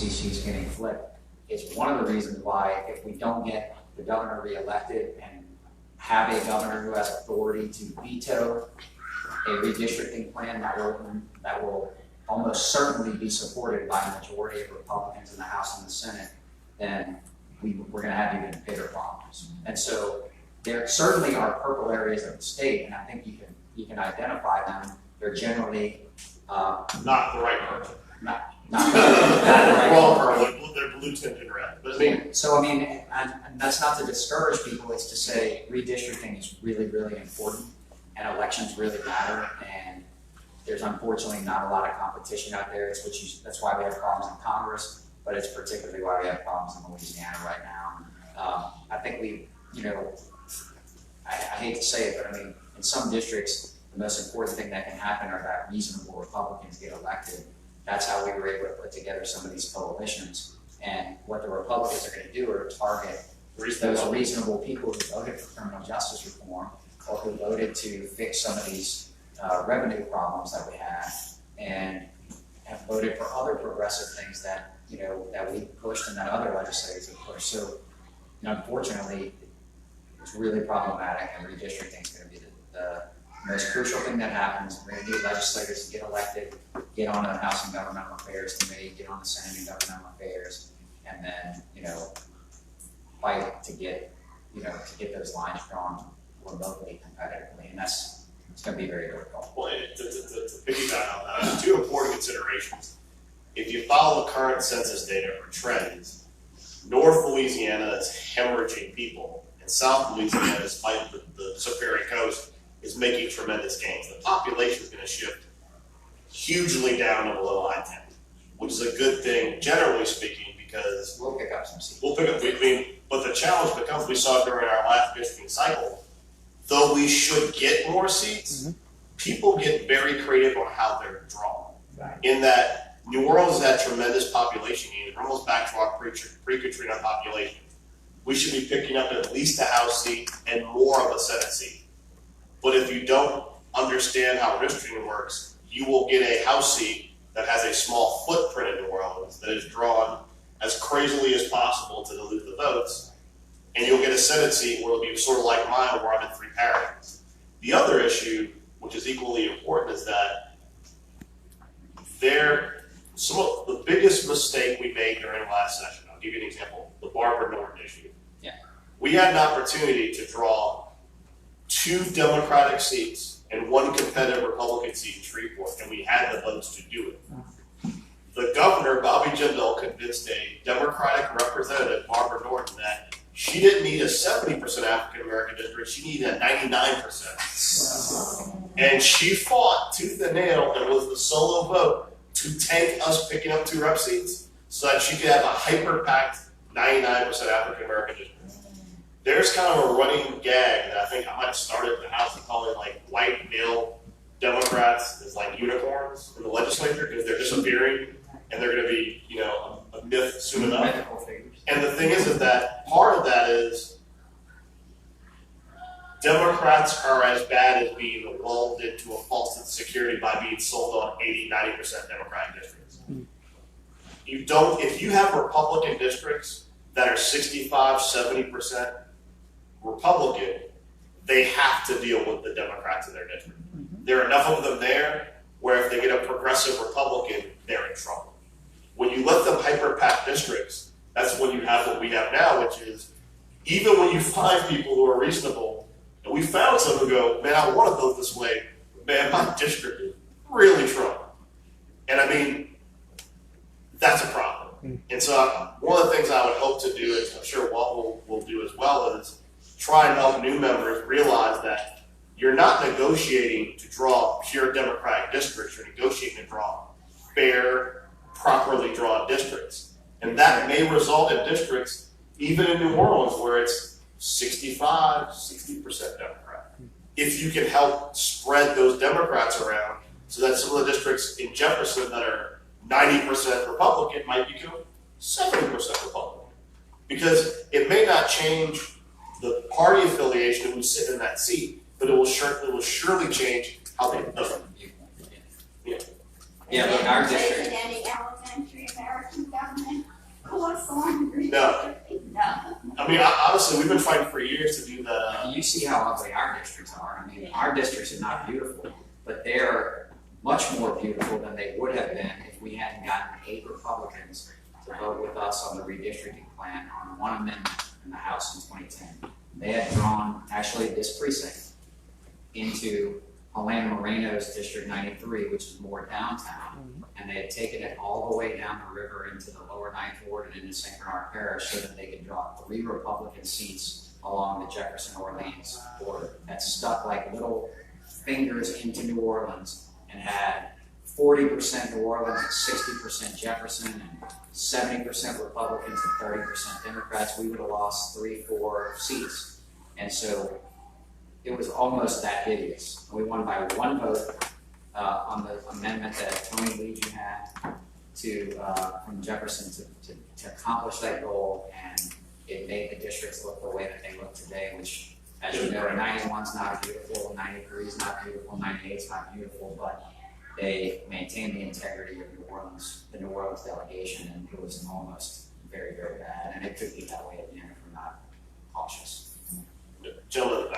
see she's getting flipped, is one of the reasons why if we don't get the governor reelected and have a governor who has authority to veto a redistricting plan that will almost certainly be supported by a majority of Republicans in the House and the Senate, then we're going to have even bigger problems. And so there certainly are purple areas of the state, and I think you can identify them. They're generally not the right person. Not the right wrong person. They're blue tinted red. But and that's not to discourage people. It's to say redistricting is really, really important, and elections really matter. And there's unfortunately not a lot of competition out there. That's why we have problems in Congress, but it's particularly why we have problems in Louisiana right now. I think I hate to say it, but in some districts, the most important thing that can happen are that reasonable Republicans get elected. That's how we were able to put together some of these coalitions. And what the Republicans are going to do are target those reasonable people who voted for criminal justice reform or who voted to fix some of these revenue problems that we have and have voted for other progressive things that we pushed and that other legislators have pushed. So unfortunately, it's really problematic, and redistricting is going to be the most crucial thing that happens. We're going to need legislators to get elected, get on the House and Governmental Affairs Committee, get on the Senate and Governmental Affairs, and then fight to get those lines drawn remotely competitively, and it's going to be very difficult. Well, to piggyback on that, there's two important considerations. If you follow the current census data or trends, North Louisiana is hemorrhaging people, and South Louisiana, despite the Superior Coast, is making tremendous gains. The population is going to shift hugely down to below I-10, which is a good thing, generally speaking, because we'll pick up some seats. But the challenge becomes, we saw during our last districting cycle, though we should get more seats, people get very creative on how they're drawn. Right. In that New Orleans has had tremendous population gains. We're almost back to our pre-Katrina population. We should be picking up at least a House seat and more of a Senate seat. But if you don't understand how redistricting works, you will get a House seat that has a small footprint in New Orleans that is drawn as crazily as possible to dilute the votes, and you'll get a Senate seat where it'll be sort of like mine, where I'm in 3 parishes. The other issue, which is equally important, is that some of the biggest mistake we made during the last session. I'll give you an example: the Barbara Norton issue. Yeah. We had an opportunity to draw 2 Democratic seats and 1 competitive Republican seat in Shreveport, and we had the votes to do it. The governor, Bobby Jindal, convinced a Democratic representative, Barbara Norton, that she didn't need a 70% African American district, she needed a 99%. And she fought tooth and nail and was the solo vote to tank us picking up 2 rep seats so that she could have a hyper-packed 99% African American district. There's kind of a running gag that I think I might have started in the House of calling white male Democrats as unicorns in the legislature because they're disappearing and they're going to be, a myth soon enough. And the thing is that part of that is Democrats are as bad as being lulled into a false sense of security by being sold on 80-90% Democratic districts. If you have Republican districts that are 65-70% Republican, they have to deal with the Democrats in their district. There are enough of them there where if they get a progressive Republican, they're in trouble. When you let them hyper-pack districts, that's when you have what we have now, which is even when you find people who are reasonable, and we found some who go, man, I want to vote this way, but man, my district is really trouble. And that's a problem. And so one of the things I would hope to do, is I'm sure Walt will do as well, is try and help new members realize that you're not negotiating to draw pure Democratic districts, you're negotiating to draw fair, properly drawn districts. And that may result in districts, even in New Orleans, where it's 65-60% Democrat. If you can help spread those Democrats around so that some of the districts in Jefferson that are 90% Republican might become 70% Republican. Because it may not change the party affiliation of who's sitting in that seat, but it will surely change how they vote. Yeah, but our district. Any elementary American government I mean, honestly, we've been fighting for years to do the. You see how ugly our districts are. I mean, our districts are not beautiful, but they're much more beautiful than they would have been if we hadn't gotten 8 Republicans to vote with us on the redistricting plan on one amendment in the House in 2010. They had drawn, actually, this precinct into Orlando Moreno's District 93, which is more downtown, and they had taken it all the way down the river into the lower Ninth Ward and into St. Bernard Parish so that they could draw 3 Republican seats along the Jefferson-Orleans border that stuck like little fingers into New Orleans and had 40% New Orleans and 60% Jefferson and 70% Republicans and 30% Democrats. We would have lost 3-4 seats. And so it was almost that hideous. We won by 1 vote on the amendment that Tony Legion had from Jefferson to accomplish that goal, and it made the districts look the way that they look today, which, as you know, 91's not beautiful, 93 is not beautiful, 98 is not beautiful, but they maintained the integrity of the New Orleans delegation, and it was almost very, very bad, and it could be that way again if we're not cautious. Gentlemen,